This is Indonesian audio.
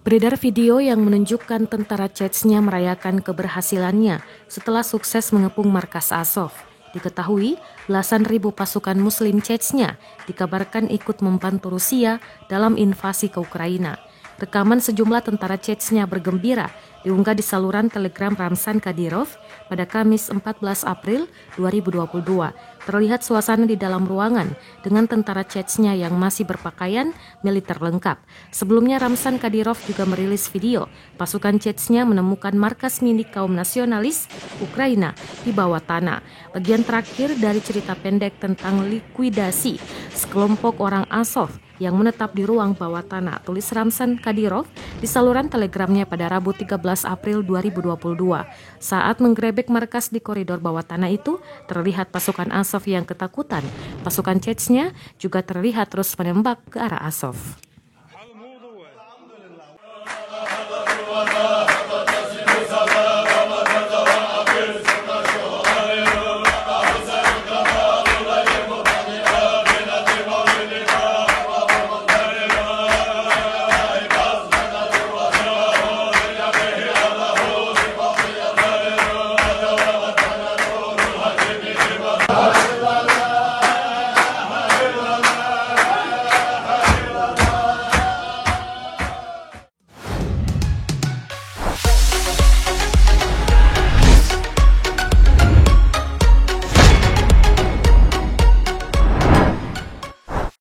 Beredar video yang menunjukkan tentara Chechnya merayakan keberhasilannya setelah sukses mengepung markas Azov. Diketahui, belasan ribu pasukan Muslim Chechnya dikabarkan ikut membantu Rusia dalam invasi ke Ukraina. Rekaman sejumlah tentara Chechnya bergembira diunggah di saluran Telegram Ramzan Kadyrov pada Kamis 14 April 2022. Terlihat suasana di dalam ruangan dengan tentara Chechnya yang masih berpakaian militer lengkap. Sebelumnya Ramzan Kadyrov juga merilis video pasukan Chechnya menemukan markas milik kaum nasionalis Ukraina di bawah tanah. Bagian terakhir dari cerita pendek tentang likuidasi sekelompok orang Azov yang menetap di ruang bawah tanah, tulis Ramzan Kadyrov di saluran telegramnya pada Rabu 13 April 2022. Saat menggerebek markas di koridor bawah tanah itu, terlihat pasukan Azov yang ketakutan. Pasukan Chechnya juga terlihat terus menembak ke arah Azov.